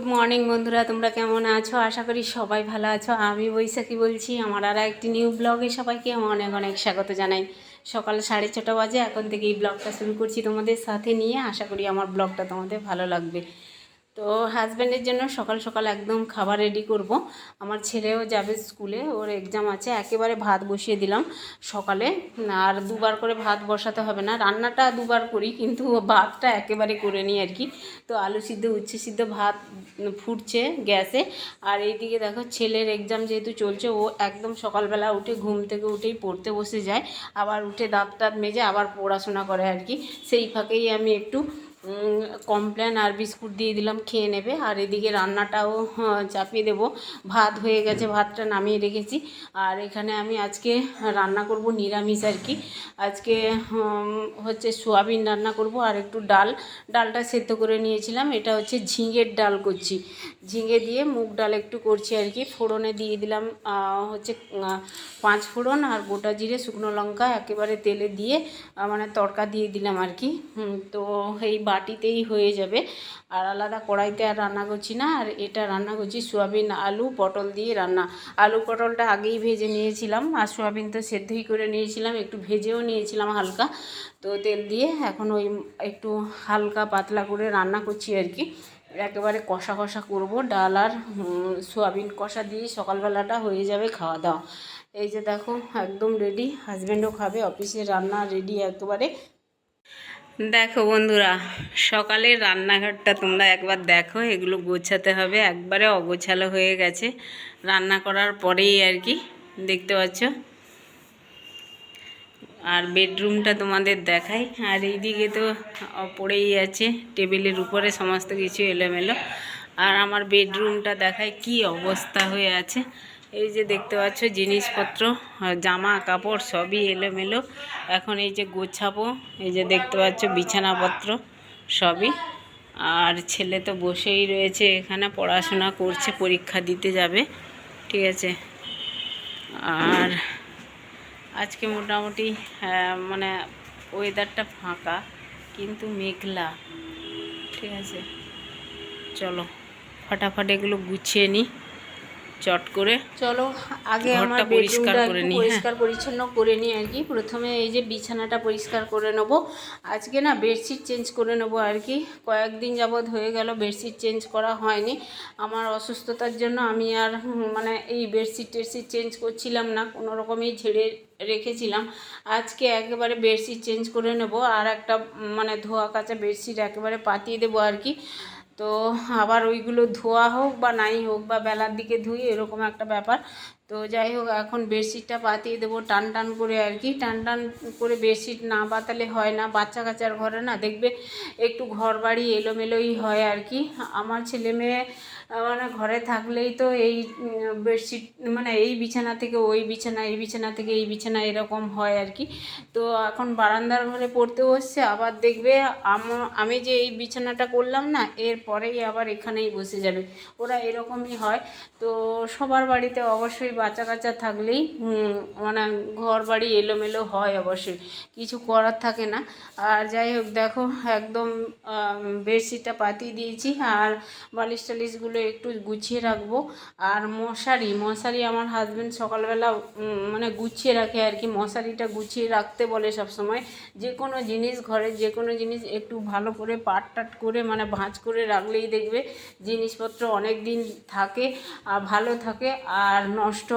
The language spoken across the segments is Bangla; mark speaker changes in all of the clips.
Speaker 1: গুড মর্নিং বন্ধুরা, তোমরা কেমন আছো? আশা করি সবাই ভালো আছো। আমি বৈশাখী বলছি। আমার আর একটি নিউ ব্লগে সবাইকে অনেক অনেক স্বাগত জানাই। সকাল 6:30 বাজে, এখন থেকে এই ব্লগটা শুরু করছি তোমাদের সাথে নিয়ে। আশা করি আমার ব্লগটা তোমাদের ভালো লাগবে। তো হাজব্যান্ডের জন্য সকাল সকাল একদম খাবার রেডি করব। আমার ছেলেও যাবে স্কুলে, ওর এক্সাম আছে। একেবারে ভাত বসিয়ে দিলাম সকালে। আর দুবার করে ভাত বসাতে হবে না, রান্নাটা দুবার করি কিন্তু ভাতটা একেবারে করে নিই আর কি। তো আলু সিদ্ধ উচ্ছে সিদ্ধ ভাত ফুটছে গ্যাসে। আর এইদিকে দেখো ছেলের এক্সাম যেহেতু চলছে, ও একদম সকালবেলা উঠে ঘুম থেকে উঠেই পড়তে বসে যায়, আবার উঠে দাঁত টাত মেজে আবার পড়াশোনা করে আর কি। সেই ফাঁকেই আমি একটু কমপ্লেন আর বিস্কুট দিয়ে দিলাম, খেয়ে নেবে। আর এদিকে রান্নাটাও চাপিয়ে দেবো। ভাত হয়ে গেছে, ভাতটা নামিয়ে রেখেছি। আর এখানে আমি আজকে রান্না করব নিরামিষ আর কি। আজকে হচ্ছে সোয়াবিন রান্না করব আর একটু ডালটা সেদ্ধ করে নিয়েছিলাম। এটা হচ্ছে ঝিঙের ডাল করছি, ঝিঙে দিয়ে মুগ ডাল একটু করছি আর কি। ফোড়নে দিয়ে দিলাম হচ্ছে 5 ফোড়ন আর গোটা জিরে শুকনো লঙ্কা একেবারে তেলে দিয়ে মানে তড়কা দিয়ে দিলাম আর কি। তো এই বাটিতেই হয়ে যাবে, আর আলাদা কড়াইতে আর রান্না করছি না। আর এটা রান্না করছি সোয়াবিন আলু পটল দিয়ে রান্না। আলু পটলটা আগেই ভেজে নিয়েছিলাম, আর সোয়াবিন তো সেদ্ধই করে নিয়েছিলাম, একটু ভেজেও নিয়েছিলাম হালকা। তো তেল দিয়ে এখন ওই একটু হালকা পাতলা করে রান্না করছি আর কি। একেবারে কষা কষা করব, ডাল আর সোয়াবিন কষা দিয়ে সকালবেলাটা হয়ে যাবে খাওয়া দাওয়া। এই যে দেখো একদম রেডি, হাজব্যান্ডও খাবে, অফিসে রান্না রেডি একেবারে। দেখো বন্ধুরা, সকালের রান্নাঘরটা তোমরা একবার দেখো। এগুলো গোছাতে হবে, একবারে অগোছালো হয়ে গেছে রান্না করার পরেই আর কি, দেখতে পাচ্ছ। আর বেডরুমটা তোমাদের দেখাই। আর এইদিকে তো পড়েই আছে টেবিলের উপরে সমস্ত কিছু এলোমেলো। আর আমার বেডরুমটা দেখাই কি অবস্থা হয়ে আছে। এই যে দেখতে পাচ্ছ জিনিসপত্র, জামা কাপড় সবই এলোমেলো। এখন এই যে গোছাবো, এই যে দেখতে পাচ্ছ বিছানাপত্র সবই। আর ছেলে তো বসেই রয়েছে এখানে, পড়াশোনা করছে, পরীক্ষা দিতে যাবে, ঠিক আছে। আর আজকে মোটামুটি মানে ওয়েদারটা ফাঁকা কিন্তু মেঘলা, ঠিক আছে। চলো ফটাফট এগুলো গুছিয়ে নিই চট করে। চলো আগে আমার বেডরুমটা একটু পরিষ্কার পরিচ্ছন্ন করে নিই আর কি। প্রথমে এই যে বিছানাটা পরিষ্কার করে নেবো। আজকে না বেডশিট চেঞ্জ করে নেবো আর কি। কয়েকদিন যাবৎ হয়ে গেল বেডশিট চেঞ্জ করা হয়নি। আমার অসুস্থতার জন্য আমি আর মানে এই বেডশিট টেডশিট চেঞ্জ করছিলাম না, কোনো রকমই ঝেড়ে রেখেছিলাম। আজকে একেবারে বেডশিট চেঞ্জ করে নেব, আর একটা মানে ধোয়া কাচা বেডশিট একেবারে পাতিয়ে দেবো আর কি। তো আবার ওইগুলো ধোয়া হোক বা নাই হোক বা বেলার দিকে ধুই, এরকম একটা ব্যাপার। তো যাই হোক এখন বেডশিটটা পাতিয়ে দেবো টান টান করে আর কি। টান টান করে বেডশিট না পাতালে হয় না, বাচ্চা কাচ্চার ঘরে না দেখবে একটু ঘর বাড়ি এলোমেলোই হয় আর কি। আমার ছেলে মেয়ে মানে ঘরে থাকলেই তো এই বেডশিট মানে এই বিছানা থেকে ওই বিছানা, এই বিছানা থেকে এই বিছানা, এরকম হয় আর কি। তো এখন বারান্দার ঘরে পড়তে বসছে, আবার দেখবে আমি যে এই বিছানাটা করলাম না, এরপরেই আবার এখানেই বসে যাবে। ওরা এরকমই হয়। তো সবার বাড়িতে অবশ্যই বাচ্চা কাচ্চা থাকলেই মানে ঘর বাড়ি এলোমেলো হয়, অবশ্যই কিছু করার থাকে না। আর যাই হোক দেখো একদম বেডশিটটা পাতিয়ে দিয়েছি, আর বালিশ টালিশগুলো একটু গুছিয়ে রাখবো। আর মশারি আমার হাজব্যান্ড সকালবেলা মানে গুছিয়ে রাখে আর কি। মশারিটা গুছিয়ে রাখতে বলে সব সময়। যে কোনো জিনিস, ঘরের যে কোনো জিনিস একটু ভালো করে পাট টাট করে মানে ভাঁজ করে রাখলেই দেখবে জিনিসপত্র অনেক দিন থাকে আর ভালো থাকে, আর নষ্ট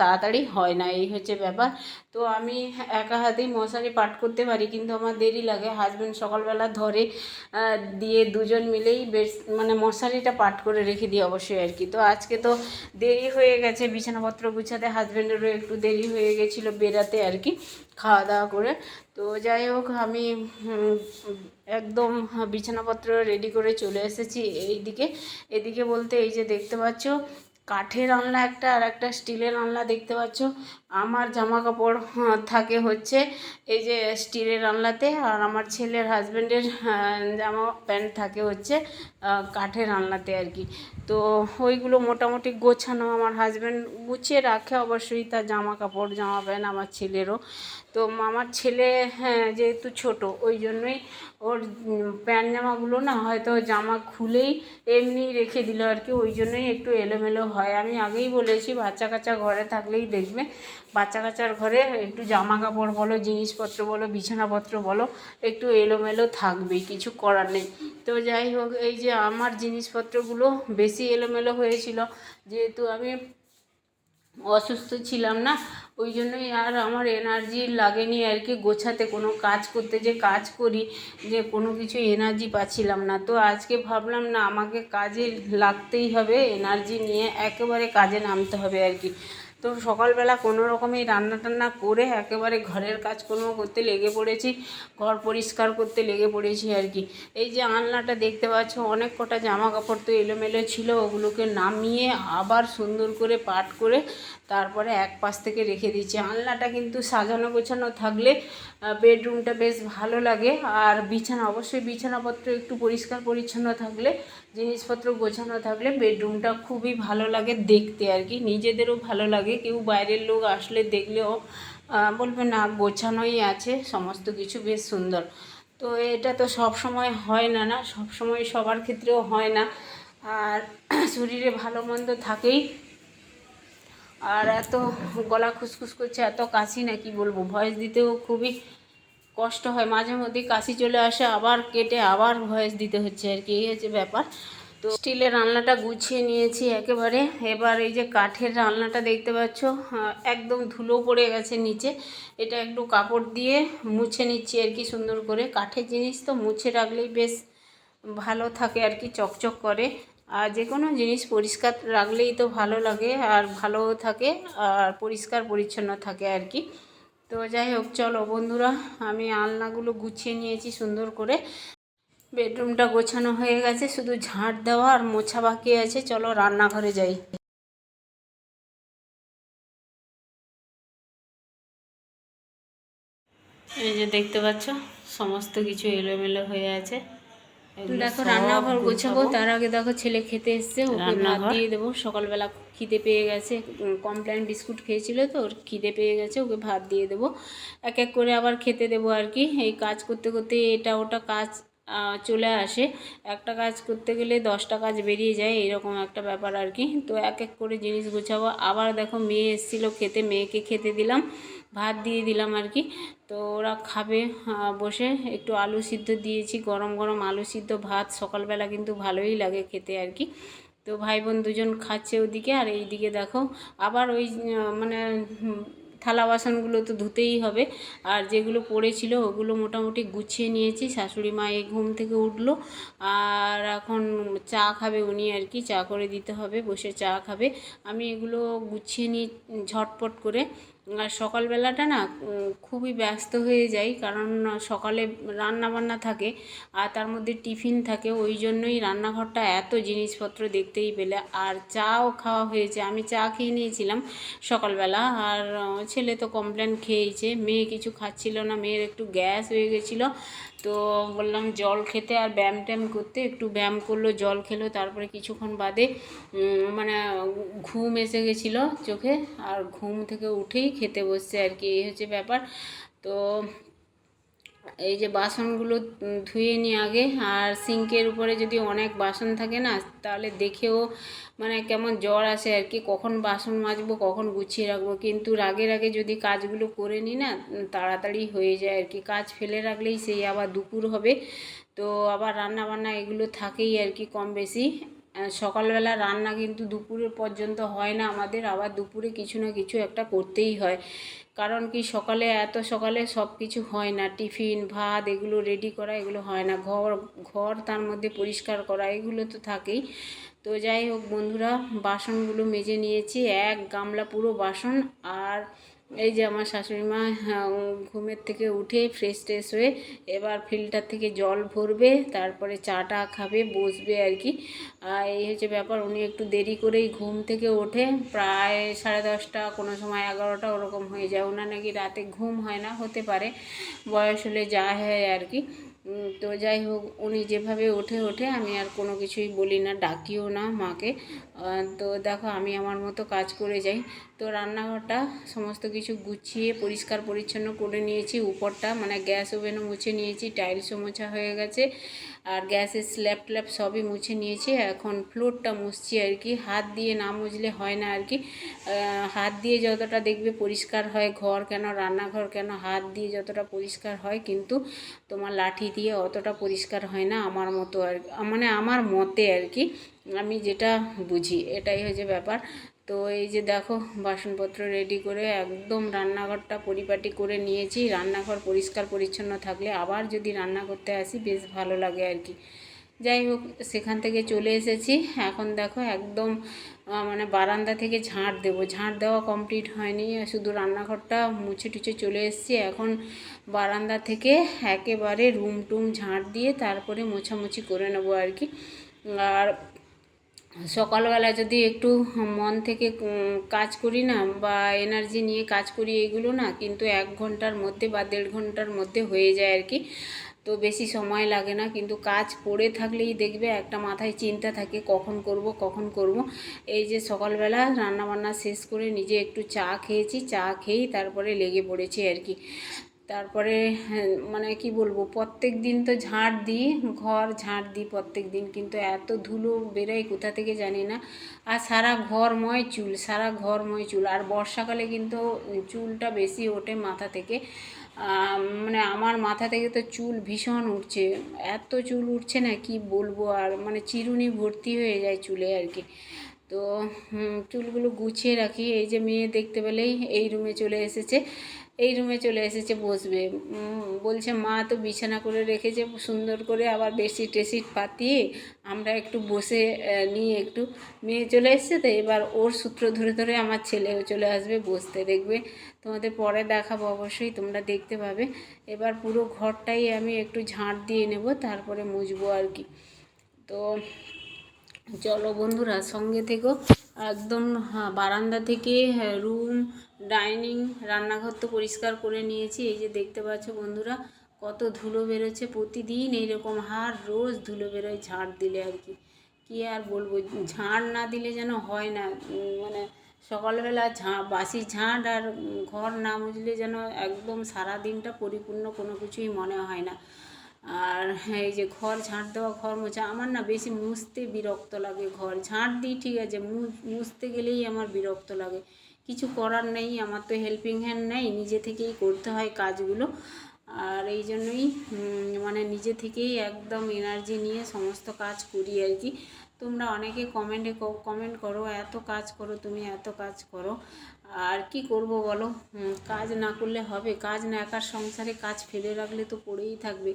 Speaker 1: তাড়াতাড়ি হয় না, এই হচ্ছে ব্যাপার। তো আমি একা হাতেই মশারি পাট করতে পারি, কিন্তু আমার দেরি লাগে। হাজব্যান্ড সকালবেলা ধরে দিয়ে দুজন মিলেই মানে মশারিটা পাট করে রেখে দিই অবশ্যই আর কি। তো আজকে তো দেরি হয়ে গেছে বিছানাপত্র গুছাতে, হাজব্যান্ডেরও একটু দেরি হয়ে গেছিলো বেরাতে আর কি, খাওয়া দাওয়া করে। তো যাই হোক আমি একদম বিছানাপত্র রেডি করে চলে এসেছি এদিকে বলতে এই যে দেখতে পাচ্ছ কাঠের আনলা একটা আর একটা স্টিলের আনলা দেখতে পাচ্ছ। আমার জামা কাপড় থাকে হচ্ছে এই যে স্টিলের আলনাতে, আর আমার ছেলের হাজব্যান্ডের জামা প্যান্ট থাকে হচ্ছে কাঠের আলনাতে আর কি। তো ওইগুলো মোটামুটি গোছানো, আমার হাজব্যান্ড গুছিয়ে রাখে অবশ্যই তার জামা কাপড় জামা প্যান্ট, আমার ছেলেরও। তো আমার ছেলে যেহেতু ছোট, ওই জন্যই ওর প্যান্ট জামাগুলো না হয়তো জামা খুলেই এমনি রেখে দিল আর কি, ওই জন্যই একটু এলোমেলো হয়। আমি আগেই বলেছি বাচ্চা কাচ্চা ঘরে থাকলেই দেখবে বাচ্চা কাচ্চার ঘরে একটু জামা কাপড় বলো, জিনিসপত্র বলো, বিছানাপত্র বলো, একটু এলোমেলো থাকবেই, কিছু করার নেই। তো যাই হোক, এই যে আমার জিনিসপত্রগুলো বেশি এলোমেলো হয়েছিল, যেহেতু আমি অসুস্থ ছিলাম না, ওই জন্যই আর আমার এনার্জি লাগেনি আর কি গোছাতে, কোনো কাজ করতে, যে কাজ করি যে কোনো কিছু এনার্জি পাচ্ছিলাম না। তো আজকে ভাবলাম না, আমাকে কাজে লাগতেই হবে, এনার্জি নিয়ে একেবারে কাজে নামতে হবে আর কি। তো সকালবেলা কোনো রকমেই রান্না টান্না করে একেবারে ঘরের কাজকর্ম করতে লেগে পড়েছি, ঘর পরিষ্কার করতে লেগে পড়েছি আর কি। এই যে আলনাটা দেখতে পাচ্ছ, অনেক কটা জামা কাপড় তো এলোমেলো ছিল, ওগুলোকে নামিয়ে আবার সুন্দর করে পাট করে তারপরে এক পাশ থেকে রেখে দিচ্ছি। আলনাটা কিন্তু সাজানো গোছানো থাকলে বেডরুমটা বেশ ভালো লাগে। আর বিছানা, অবশ্যই বিছানাপত্র একটু পরিষ্কার পরিচ্ছন্ন থাকলে, জিনিসপত্র গোছানো থাকলে বেডরুমটা খুবই ভালো লাগে দেখতে আর কি, নিজেদেরও ভালো লাগে, কেউ বাইরের লোক আসলে দেখলেও বলবে না গোছানোই আছে, সমস্ত কিছু বেশ সুন্দর। তো এটা তো সব সময় হয় না, সব সময় সবার ক্ষেত্রেও হয় না, আর শরীরে ভালো মন্দ থাকেই। আর এত গলা খুসখুস করছে, এত কাশি না কি বলবো, ভয়েস দিতেও খুবই কষ্ট হয়, মাঝে মধ্যে কাশি চলে আসে, আবার কেটে আবার ভয়েস দিতে হচ্ছে আর কি, এই হচ্ছে ব্যাপার। তো স্টিলের রান্নাটা গুছিয়ে নিয়েছি একেবারে। এবার এই যে কাঠের রান্নাটা দেখতে পাচ্ছ, একদম ধুলো পড়ে গেছে নিচে, এটা একটু কাপড় দিয়ে মুছে নিচ্ছি আর কি সুন্দর করে। কাঠের জিনিস তো মুছে রাখলেই বেশ ভালো থাকে আর কি, চকচক করে। আর যে কোনো জিনিস পরিষ্কার রাখলেই তো ভালো লাগে, আর ভালোও থাকে, আর পরিষ্কার পরিচ্ছন্ন থাকে আর কি। তো যাই হোক, চলো বন্ধুরা, আমি আলনাগুলো গুছিয়ে নিয়েছি সুন্দর করে, বেডরুমটা গোছানো হয়ে গেছে, শুধু ঝাঁট দেওয়া আর মোছা বাকি আছে। চলো রান্নাঘরে যাই। এই যে দেখতে পাচ্ছ, সমস্ত কিছু এলোমেলো হয়ে আছে। দেখো রান্নাঘর গোছাবো, তার আগে দেখো ছেলে খেতে এসছে, ওকে ভাত দিয়ে দেবো। সকালবেলা খিদে পেয়ে গেছে, কমপ্লেন বিস্কুট খেয়েছিল তো, ওর খিদে পেয়ে গেছে, ওকে ভাত দিয়ে দেবো। এক এক করে আবার খেতে দেবো আর কি। এই কাজ করতে করতে এটা ওটা কাজ চলে আসে, একটা কাজ করতে গেলে 10টা কাজ বেরিয়ে যায়, এরকম একটা ব্যাপার আর কি। তো এক এক করে জিনিস গোছাবো। আবার দেখো মেয়ে এসেছিলো খেতে, মেয়েকে খেতে দিলাম, ভাত দিয়ে দিলাম আর কি। তো ওরা খাবে বসে, একটু আলু সিদ্ধ দিয়েছি, গরম গরম আলু সিদ্ধ ভাত সকালবেলা কিন্তু ভালোই লাগে খেতে আর কি। তো ভাই বোন দুজন খাচ্ছে ওদিকে, আর এই দিকে দেখো আবার ওই মানে থালা বাসনগুলো তো ধুতেই হবে, আর যেগুলো পড়েছিল ওগুলো মোটামুটি গুছিয়ে নিয়েছি। শাশুড়ি মা এই ঘুম থেকে উঠলো, আর এখন চা খাবে উনি আর কি, চা করে দিতে হবে, বসে চা খাবে। আমি এগুলো গুছিয়ে নিই ঝটপট করে। আর সকালবেলাটা না খুবই ব্যস্ত হয়ে যাই, কারণ সকালে রান্না বান্না থাকে আর তার মধ্যে টিফিন থাকে, ওই জন্যই রান্নাঘরটা এত জিনিসপত্র দেখতেই পেলে। আর চাও খাওয়া হয়েছে, আমি চা খেয়ে নিয়েছিলাম সকালবেলা, আর ছেলে তো কমপ্লেন খেয়েছে, মেয়ে কিছু খাচ্ছিল না, মেয়ের একটু গ্যাস হয়ে গেছিলো। তো বললাম জল খেতে আর ব্যায়াম ট্যায়াম করতে, একটু ব্যায়াম করলো, জল খেলো, তারপরে কিছুক্ষণ বাদে মানে ঘুম এসে গেছিলো চোখে, আর ঘুম থেকে উঠেই খেতে বসছে আর কি, এই হচ্ছে ব্যাপার। তো এই যে বাসনগুলো ধুয়ে নিই আগে, আর সিঙ্কের উপরে যদি অনেক বাসন থাকে না, তাহলে দেখেও মানে কেমন জ্বর আসে আর কি, কখন বাসন মাজবো, কখন গুছিয়ে রাখবো। কিন্তু রাগের আগে যদি কাজগুলো করে নিই না, তাড়াতাড়ি হয়ে যায় আর কি। কাজ ফেলে রাখলেই সেই আবার দুপুর হবে, তো আবার রান্না বান্না এগুলো থাকেই আর কি কম বেশি। সকালবেলা রান্না কিন্তু দুপুরের পর্যন্ত হয় না আমাদের, আবার দুপুরে কিছু না কিছু একটা করতেই হয়। কারণ কি, সকালে এত সকালে সব কিছু হয় না, টিফিন ভাত এগুলো রেডি করা এগুলো হয় না, ঘর ঘর তার মধ্যে পরিষ্কার করা এগুলো তো থাকেই। তো যাই হোক বন্ধুরা, বাসনগুলো মেজে নিয়েছি, এক গামলা পুরো বাসন, আর এই যে আমার শাশুড়ি মা ঘুমের থেকে উঠে ফ্রেশ ট্রেশ হয়ে এবার ফিল্টার থেকে জল ভরবে, তারপরে চাটা খাবে, বসবে আর কি। এই হচ্ছে ব্যাপার। উনি একটু দেরি করেই ঘুম থেকে ওঠে, প্রায় 10:30, কোনো সময় 11টা ওরকম হয়ে যায়। ওনার নাকি রাতে ঘুম হয় না, হতে পারে বয়স হলে যা হয় আর কি। তো যাই হোক, উনি যেভাবে ওঠে আমি আর কোনো কিছুই বলি না, ডাকিও না মাকে। তো দেখো আমি আমার মতো কাজ করে যাই। তো রান্নাঘরটা সমস্ত কিছু গুছিয়ে পরিষ্কার পরিচ্ছন্ন করে নিয়েছি। উপরটা মানে গ্যাস ওভেনও মুছে নিয়েছি, টাইলসও মোছা হয়ে গেছে, আর গ্যাসের স্ল্যাব ট্ল্যাব সবই মুছে নিয়েছি। এখন ফ্লোরটা মুছছি আর কি। হাত দিয়ে না মুছলে হয় না আর কি। হাত দিয়ে যতটা দেখবে পরিষ্কার হয় ঘর, কেন রান্নাঘর কেন, হাত দিয়ে যতটা পরিষ্কার হয় কিন্তু তোমার লাঠি দিয়ে অতটা পরিষ্কার হয় না আমার মতো আর মানে আমার মতে আর কি, আমি যেটা বুঝি এটাই হচ্ছে ব্যাপার। তো এই যে দেখো বাসনপত্র রেডি করে একদম রান্নাঘরটা পরিপাটি করে নিয়েছি। রান্নাঘর পরিষ্কার পরিচ্ছন্ন থাকলে আবার যদি রান্না করতে আসি বেশ ভালো লাগে আর কি। যাই হোক, সেখান থেকে চলে এসেছি। এখন দেখো একদম মানে বারান্দা থেকে ঝাঁট দেবো, ঝাঁট দেওয়া কমপ্লিট হয়নি, শুধু রান্নাঘরটা মুছে টুছে চলে এসেছি। এখন বারান্দা থেকে একেবারে রুম টুম ঝাঁট দিয়ে তারপরে মোছামুছি করে নেবো আর কি। আর সকালবেলা যদি একটু মন থেকে কাজ করি না বা এনার্জি নিয়ে কাজ করি, এগুলো না কিন্তু 1 ঘন্টার মধ্যে বা 1.5 ঘন্টার মধ্যে হয়ে যায় আর কি। তো বেশি সময় লাগে না, কিন্তু কাজ পড়ে থাকলেই দেখবে একটা মাথায় চিন্তা থাকে কখন করব কখন করব। এই যে সকালবেলা রান্নাবান্না শেষ করে নিজে একটু চা খেয়েছি, চা খেয়েই তারপরে লেগে পড়েছি আর কি। তারপরে মানে কি বলবো, প্রত্যেক দিন তো ঝাঁট দিই, ঘর ঝাঁট দিই প্রত্যেক দিন, কিন্তু এত ধুলো বেরোয় কোথা থেকে জানি না। আর সারা ঘরময় চুল, সারা ঘরময় চুল। আর বর্ষাকালে কিন্তু চুলটা বেশি ওঠে মাথা থেকে। মানে আমার মাথা থেকে তো চুল ভীষণ উঠছে, এত চুল উঠছে না কি বলবো, আর মানে চিরুনি ভর্তি হয়ে যায় চুলে আর কি। তো চুলগুলো গুছিয়ে রাখি। এই যে মেয়ে দেখতে পেলেই এই রুমে চলে এসেছে, এই রুমে চলে এসেছে বসবে। বলছে মা তো বিছানা করে রেখেছে সুন্দর করে, আবার বেডশিট টেডশিট পাতিয়ে আমরা একটু বসে নিয়ে একটু। মেয়ে চলে এসছে তো এবার ওর সূত্র ধরে ধরে আমার ছেলেও চলে আসবে বসতে, দেখবে। তোমাদের পরে দেখাবো, অবশ্যই তোমরা দেখতে পাবে। এবার পুরো ঘরটাই আমি একটু ঝাঁট দিয়ে নেব, তারপরে মুছবো আর কি। তো চলো বন্ধুরা সঙ্গে থেকো একদম। বারান্দা থেকে রুম, ডাইনিং, রান্নাঘর তো পরিষ্কার করে নিয়েছি। এই যে দেখতে পাচ্ছ বন্ধুরা কত ধুলো বেরোচ্ছে, প্রতিদিন এইরকম হার রোজ ধুলো বেরোয় ঝাড় দিলে আর কি। কী আর বলবো, ঝাড় না দিলে যেন হয় না। মানে সকালবেলা বাসি ঝাঁট আর ঘর না মুছলে যেন একদম সারা দিনটা পরিপূর্ণ কোনো কিছুই মনে হয় না। আর এই যে ঘর ঝাঁট দেওয়া, ঘর মোছা, আমার না বেশি মুছতে বিরক্ত লাগে। ঘর ঝাঁট দিই ঠিক আছে, মুছতে গেলেই আমার বিরক্ত লাগে। কিছু করার নেই, আমার তো হেল্পিং হ্যান্ড নেই, নিজে থেকেই করতে হয় কাজগুলো। আর এই জন্যই মানে নিজে থেকেই একদম এনার্জি নিয়ে সমস্ত কাজ করি আর কি। তোমরা অনেকে কমেন্ট করো, এত কাজ করো তুমি, এত কাজ করো। আর কি করব বলো, কাজ না করলে হবে? কাজ না, একার সংসারে কাজ ফেলে রাখলে তো পড়েই থাকবে।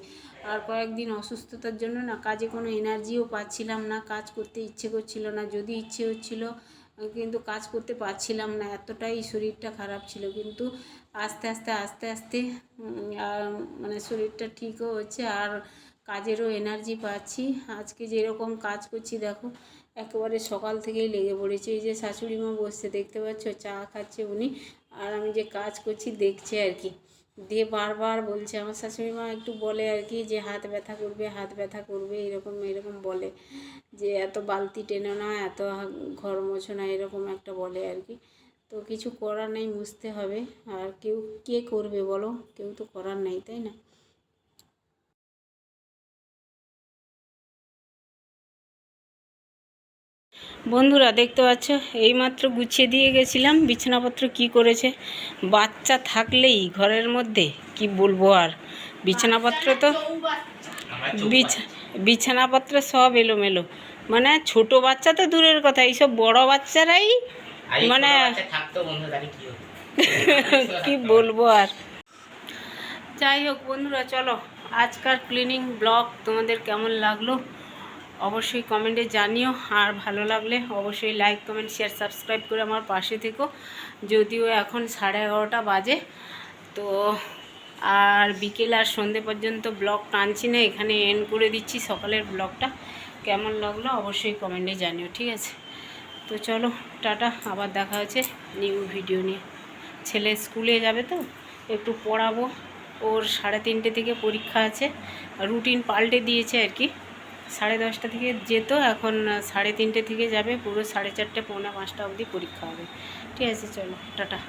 Speaker 1: আর কয়েকদিন অসুস্থতার জন্য না কাজে কোনো এনার্জিও পাচ্ছিলাম না, কাজ করতে ইচ্ছে করছিল না। যদি ইচ্ছে হচ্ছিল কিন্তু কাজ করতে পারছিলাম না, এতটাই শরীরটা খারাপ ছিল। কিন্তু আস্তে আস্তে আস্তে আস্তে মানে শরীরটা ঠিকও হচ্ছে, আর কাজেরও এনার্জি পাচ্ছি। আজকে যেরকম কাজ করছি দেখো, একেবারে সকাল থেকেই লেগে পড়েছে। এই যে শাশুড়ি মা বসছে দেখতে পাচ্ছ, চা খাচ্ছে উনি, আর আমি যে কাজ করছি দেখছে আর কি। দিয়ে বারবার বলছে আমার শাশুড়ি মা, একটু বলে আর কি যে হাত ব্যথা করবে, হাত ব্যথা করবে, এরকম এরকম বলে, যে এত বালতি টেনো না, এত ঘর মোছো না, এরকম একটা বলে আর কি। তো কিছু করার নেই, মুছতে হবে। আর কে করবে বলো, কেউ তো করার নেই, তাই না? বন্ধুরা দেখতে পাচ্ছ এইমাত্র গুছিয়ে দিয়ে গেছিলাম বিছানাপত্র, কি করেছে। বাচ্চা থাকলেই ঘরের মধ্যে কি বলবো, আর বিছানাপত্র তো বিছানাপত্র সব এলোমেলো। মানে ছোট বাচ্চা তো দূরের কথা, এইসব বড় বাচ্চারাই মানে কি বলবো আর। যাই হোক বন্ধুরা, চলো আজকাল ক্লিনিং ব্লগ তোমাদের কেমন লাগলো অবশ্যই কমেন্টে জানিও, আর ভালো লাগলে অবশ্যই লাইক কমেন্ট শেয়ার সাবস্ক্রাইব করে আমার পাশে থেকো। যদিও এখন 11:30 বাজে, তো আর বিকেল আর সন্ধে পর্যন্ত ব্লগ টানছি না, এখানে এন্ড করে দিচ্ছি সকালের ব্লগটা। কেমন লাগলো অবশ্যই কমেন্টে জানিও, ঠিক আছে? তো চলো টাটা, আবার দেখা হচ্ছে নিউ ভিডিও নিয়ে। ছেলে স্কুলে যাবে তো একটু পড়াবো, ওর 3:30 থেকে পরীক্ষা আছে, রুটিন পাল্টে দিয়েছে আর কি। 10:30 থেকে যেত, এখন 3:30 থেকে যাবে, পুরো 4:30 পৌনে 5টা অবধি পরীক্ষা হবে। ঠিক আছে, চলো টাটা।